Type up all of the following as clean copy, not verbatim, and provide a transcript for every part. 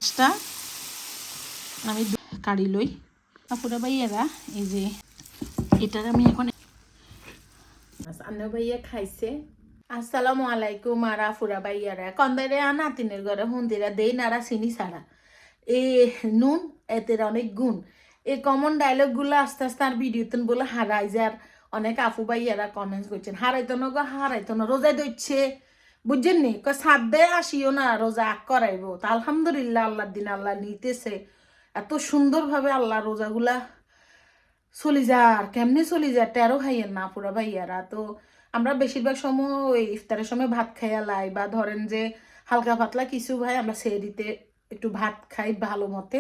মাছটা আমি কাড়ি লই। আপুরা ভাইয়ারা এই যে এটার আমি এখন আন্না ভাইয়া খাইছে। আসসালামু আলাইকুম আর আফুরা ভাইয়ারা কন্দারে নাতিনের ঘরে হুন্দিরা দেই নারা চিনি ছাড়া এ নুন এতের অনেক গুণ। এই কমন ডায়লগগুলো আস্তে আস্তে আর ভিডিওতে বলে হারাই যার অনেক আফু ভাইয়ারা কমেন্টস করছেন হারাইতো না গো হারাইতো না রোজায় দইছে বুঝছেন নি সাধ্যে আসিও না রোজা আগ করাইবো তা আলহামদুলিল্লাহ আল্লাহর দিন আল্লাহ নিতেছে এত সুন্দরভাবে আল্লাহ রোজাগুলা চলি যার কেমনি চলি যার টেরো খাইয়েন না পুরা ভাইয়ারা। তো আমরা বেশিরভাগ সময় ওই ইফতারের সময় ভাত খাইয়া লাই বা ধরেন যে হালকা পাতলা কিছু ভাই আমরা সেরিতে একটু ভাত খাই ভালো মতে।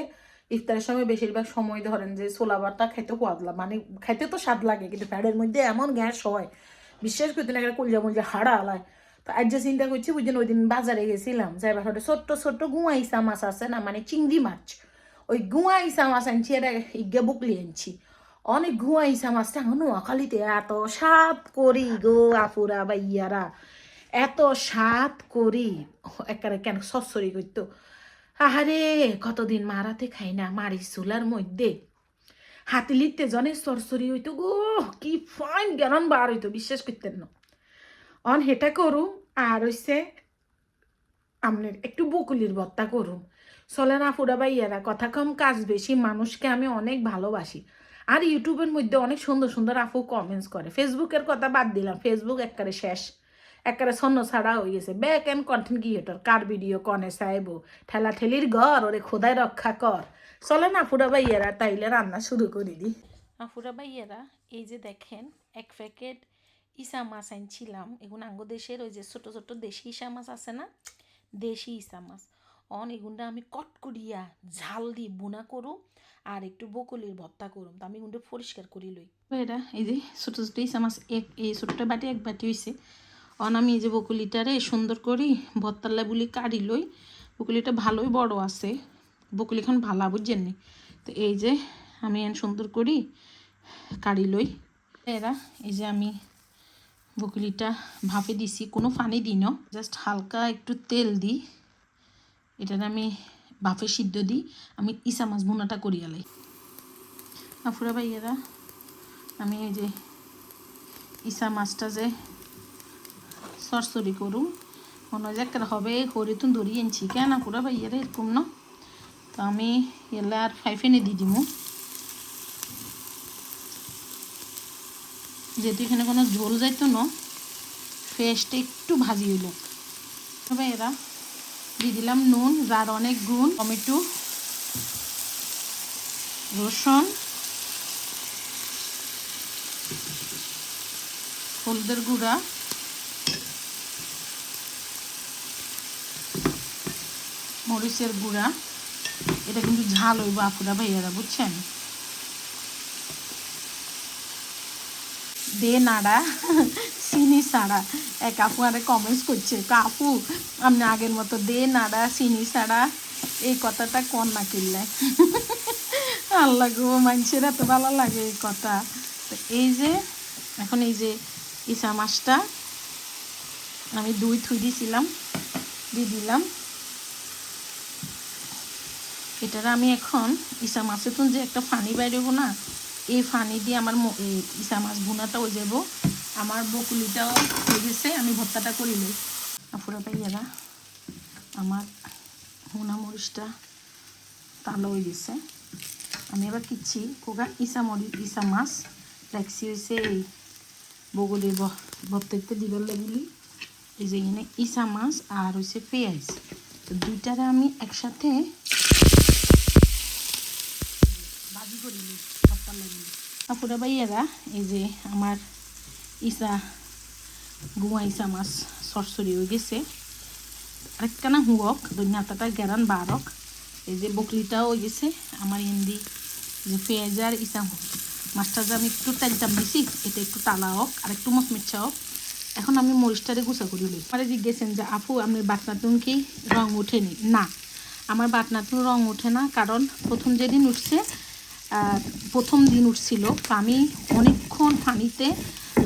ইফতারের সময় বেশিরভাগ সময় ধরেন যে ছোলা ভাতটা খাইতে সোয়াদলা মানে খাইতে তো স্বাদ লাগে কিন্তু প্যাডের মধ্যে এমন গ্যাস হয় বিশ্বাস করতে না একটা কলজা মলজা হাড়া আলায়। তো আজ যে চিন্তা করছি বুঝছেন ওই দিন বাজারে গেছিলাম যাইবার হঠাৎ ছোট্ট ছোট্ট গুঁয়াইসা মাছ আছে না মানে চিংড়ি মাছ ওই গুঁয়াইসা মাছ আনছি এটা ইগে বুকলি আনছি অনেক গুঁয়াইসা মাছটা নোয়াখালীতে এত স্বাদ করি গো আপুরা ভাইয়ারা এত স্বাদ করি একেবারে কেন সরসরি করতো আহারে কতদিন মারাতে খাই না মারি চুলার মধ্যে হাতিলিতে জনে সরসরি হইতো গো কি ফাইন জ্ঞান বার হইতো বিশ্বাস করতেন না অন হেটা করুম আর হইছে আমনের একটু বকুলির ভর্তা করুম চলে না ফুরা ভাইয়ারা কথা কম কাজ বেশি মানুষকে আমি অনেক ভালোবাসি আর ইউটিউবের মধ্যে অনেক সুন্দর সুন্দর আপু কমেন্টস করে ফেসবুকের কথা বাদ দিলাম ফেসবুক একবারে শেষ একবারে ছন্ন ছাড়া হয়ে গেছে back and content creator car video কনে চাইব ঠেলা ঠেলির ঘর ওরে খোদায় রক্ষা কর চলে না ফুরা ভাইয়ারা তাইলে রান্না শুরু করে দিই। আফুরা ভাইয়ারা এই যে দেখেন এক প্যাকেট ইসা মাছ আনছিলাম এখন আঙ্গো দেশের ওই যে ছোটো ছোটো দেশি ইসা মাছ আছে না দেশি ইসা মাছ অন এগুনটা আমি কট করিয়া ঝাল দিয়ে বুনা করুম আর একটু বকুলির ভর্তা করুম তো আমি এগুনটা পরিষ্কার করি লই এটা এই যে ছোটো ছোটো ইসা মাছ এই ছোটোটা বাটি এক বাটি হয়েছে অন আমি এই যে বকুলিটারে সুন্দর করি ভর্তার লেবুলি কাড়ি লই বকুলিটা ভালোই বড় আছে বকুলিখান ভালা বুঝছেন নি তো এই যে আমি সুন্দর করি কাড়ি লই এরা এই যে আমি বকুলিটা ভাপে দিছি কোনো পানি দিই না জাস্ট হালকা একটু তেল দিই এটা আমি ভাপে সিদ্ধ দিই আমি ইসা মাছ ভুনাটা করিয়া লাই আফুরা ভাইয়েরা আমি এই যে ইসা মাছটা যে সরসরি করুম মনে হয় একটা হবে হরিতুন ধরিয়ে আনছি কেন আফুরা ভাইয়েরা এরকম না তো আমি এলা আর ফাইফেনে দিয়ে দিমু যেহেতু এখানে কোনো ঝোল যাইতো না ফ্রেশটা একটু ভাজি হইল তবে এরা দিয়ে দিলাম নুন যার অনেক গুণ টমেটো রসুন হলদের গুঁড়া মরিচের গুঁড়া এটা কিন্তু ঝাল হইব আপুরা ভাইয়ারা বুঝছেন দে নাড়া চিনি ছাড়া এক আপু আরে কমেন্টস করছে আপু আপনি আগের মতো দে নাড়া চিনি ছাড়া এই কথাটা কন না কিনলে আল্লাহ গো মানুষের এত ভালো লাগে এই কথা। তো এই যে এখন এই যে ইসা মাছটা আমি থুই দিয়েছিলাম দিয়ে দিলাম এটার আমি এখন ইসা মাছের তো যে একটা ফানি বাইরেবো না এই ফানি দিয়ে আমার ইসা মাছ ভুনাটা হয়ে যাব আমার বকুলিটাও হয়ে গেছে আমি ভর্তাটা করি লই আপুরা ভাইয়ারা আমার ভুনা মরিচটা তালো হয়ে গেছে আমি এবার কিচ্ছি কোগা ইসা মাছ রাখছি হয়েছে এই বগুলির ভর্তাতে দিবার লাগলি এই যে এখানে ইসা মাছ আর হয়েছে পেঁয়াজ তো দুইটারে আমি একসাথে ভাজি করি লই ভর্তার লাগলি আপুরা ভাইয়ারা এই যে আমার ইসা গুয়া ইসা মাছ সরসরি হয়ে গেছে আরেকখানা হুয়ক ধনিয়াটাটা গেরান বারক এই যে বকলিটাও হয়ে গেছে আমার হিন্দি যে পেঁয়াজ আর ইসা মাছটা যে আমি একটু তেলটাম দিছি এটা একটু টালা হোক আর একটু মচমিচ্ছা হোক এখন আমি মরিচটারে গুছা করি লই আমার জিজ্ঞেসেন যে আপু আমি বাটনাতুন কি রং ওঠেনি না আমার বাটনাতুন রং ওঠে না কারণ প্রথম যেদিন উঠছে প্রথম দিন উঠছিল তো আমি অনেকক্ষণ পানিতে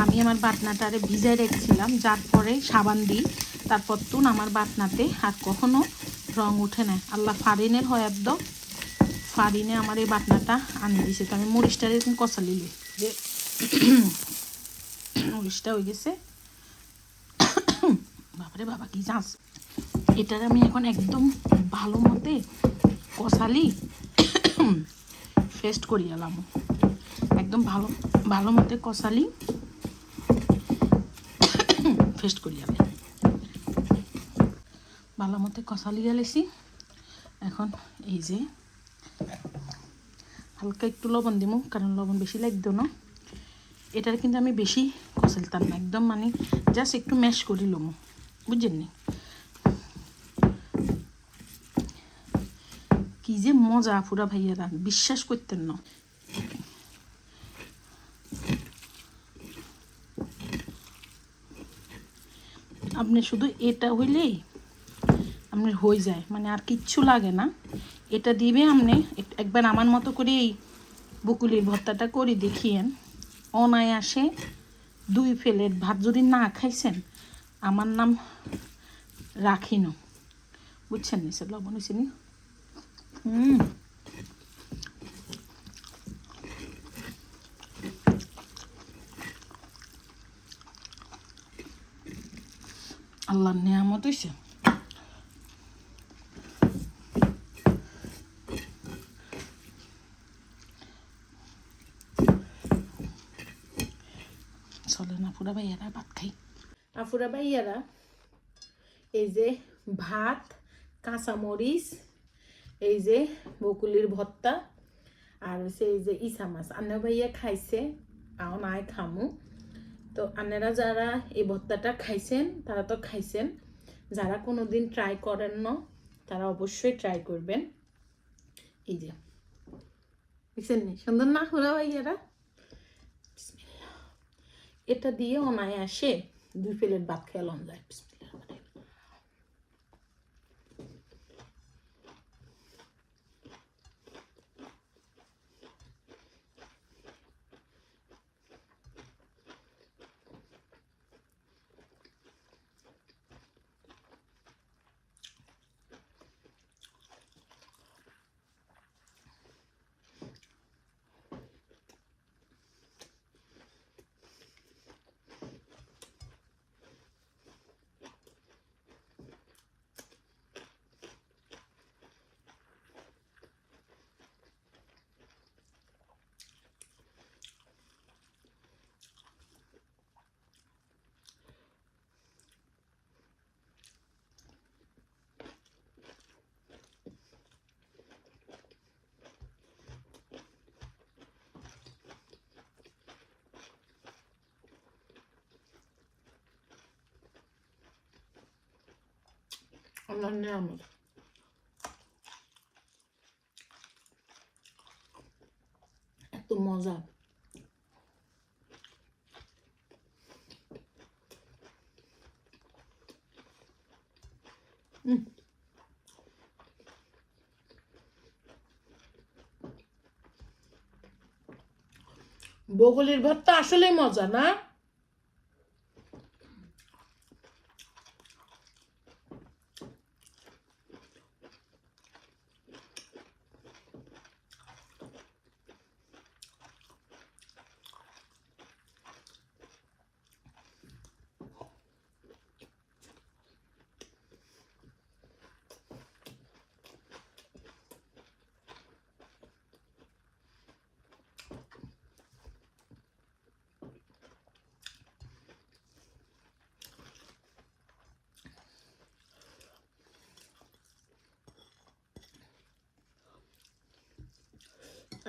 আমি আমার বাটনাটারে ভিজায় রেখেছিলাম যার পরে সাবান দিই তারপর তো আমার বাটনাতে আর কখনো রং উঠে না। আল্লাহ ফারিনের হয় একদম, ফারিনে আমার এই বাটনাটা আনি দিছে। তো আমি মরিচটা এরকম কষালি লই যে মরিচটা হয়ে গেছে। বাবারে বাবা কি চাষ! এটার আমি এখন একদম ভালো মতে কষালি পেস্ট করি এলাম, একদম ভালো ভালো মতে কষালি পেস্ট করি এলাম, ভালো মতে কষালি গেলেছি। এখন এই যে হালকা একটু লবণ দিব, কারণ লবণ বেশি লাগতো না। এটার কিন্তু আমি বেশি কষালতাম না, একদম মানে জাস্ট একটু ম্যাশ করি লমো, বুঝছেন নি? কি যে মজা পুরা ভাইয়ারা, বিশ্বাস করতেন না। আপনি শুধু এটা হইলেই আপনার হয়ে যায়, মানে আর কিচ্ছু লাগে না। এটা দিবে আপনি একবার আমার মতো করে এই বকুলির ভর্তাটা করে দেখিয়েন, অনায়াসে 2 প্লেট ভাত যদি না খাইছেন আমার নাম রাখিন, বুঝছেন নি? স্যার লবণ হয়েছে নি? আল্লাহর নিয়ামত হয়েছে। চলে না পুরা ভাইয়ারা ভাত খাই। আফুরা ভাইয়ারা এই যে ভাত, কাঁচামরিচ, এই যে বকুলির ভর্তা, আর হচ্ছে এই যে ইসা মাছ আন্না ভাইয়া খাইছে, আও নাই খামু। তো আপনারা যারা এই ভর্তাটা খাইছেন তারা তো খাইছেন, যারা কোনো দিন ট্রাই করেন না তারা অবশ্যই ট্রাই করবেন। এই যে দেখছেন নি সুন্দর না হুরা ভাইয়ারা? এটা দিয়ে অনায়াসে 2 প্লেট ভাত খেলাম যায়। আল্লাহর নিয়ামত। এত মজা। বগলির ভর্তা আসলেই মজা না?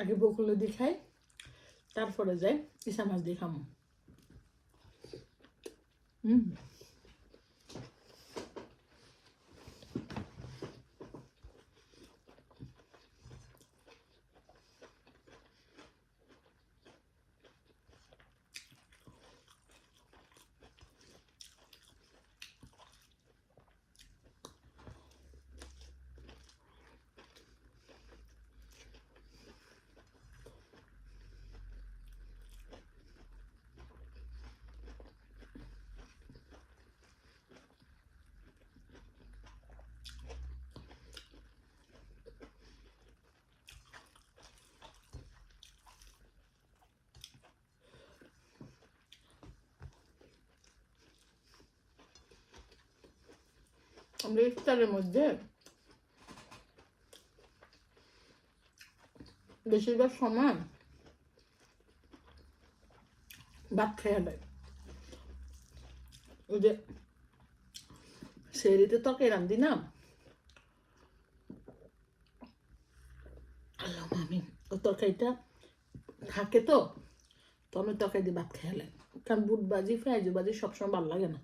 আগে বকুলি দিয়ে খাই, তারপরে যাই ইসা মাছ দিয়ে খামো। আমরা ইফতারের মধ্যে বেশিরভাগ সময় ভাত খেয়ে দেয়। ওই যে সেরিতে তরকারি রান্ধি না, আল্লাহ মামি, ওই তরকারিটা থাকে তো আমি তরকারি দিয়ে ভাত খেয়ে নেয়। কারণ বুট ভাজি পেঁয়াজু ভাজি সবসময় ভালো লাগে না।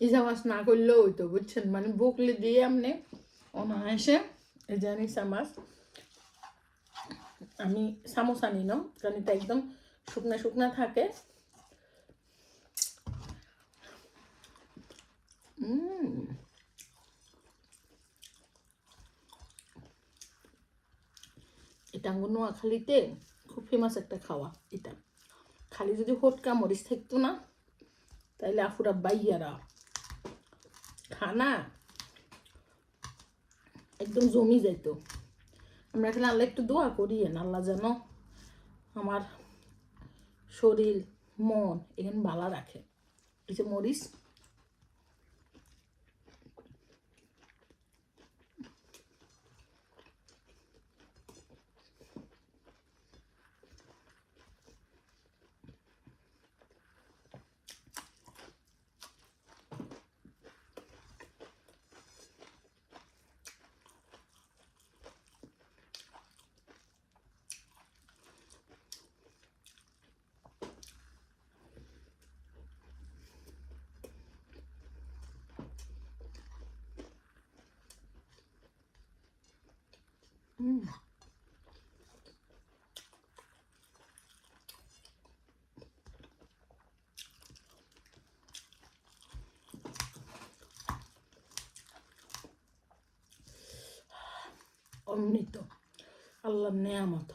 ইসা মাছ না করলেও হইতো, বুঝছেন? মানে বকলে দিয়ে এমনি অনায়াসে এই যে ইসা মাছ আমি চামচ আনি ন, কারণ এটা একদম শুকনা শুকনা থাকে। এটা নোয়াখালীতে খুব ফেমাস একটা খাওয়া। এটা খালি যদি হোটকা মরিচ থাকতো না, তাইলে আফুরা বাইয়ারা খানা একদম জমি যাইতো। আমরা এখানে আল্লাহ একটু দোয়া করি, আল্লাহ যেন আমার শরীর মন এখানে ভালো রাখে। এই যে মরিচ, অমৃত, আল্লাহর নেয়ামত।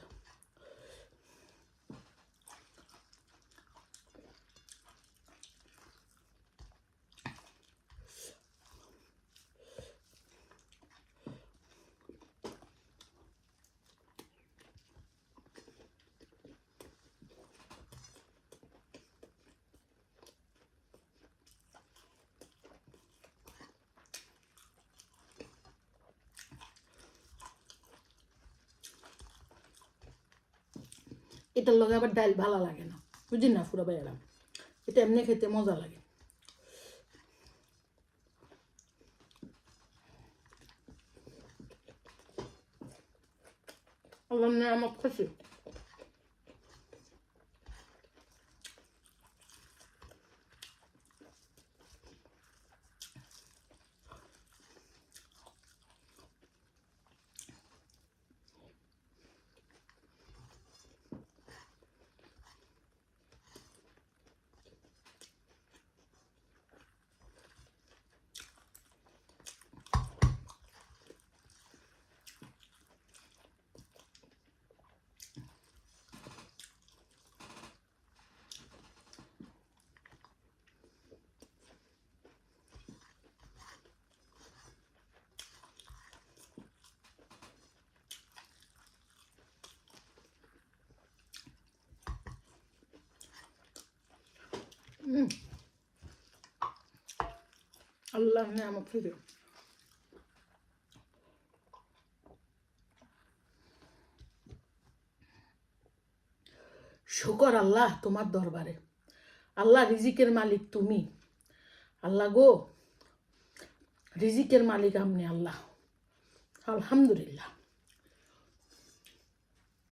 এটার লগে আবার ডাল ভালো লাগে না, বুঝি না ফুরা ভাইয়েরা, এটা এমনি খেতে মজা লাগে। আল্লাহর নেয়ামত খুশি। আল্লাহর নেয়ামত খুশি। শুকর আল্লাহ তোমার দরবারে। আল্লাহ রিজিকের মালিক তুমি। আল্লাহ গো, রিজিকের মালিক আপনি আল্লাহ। আলহামদুলিল্লাহ।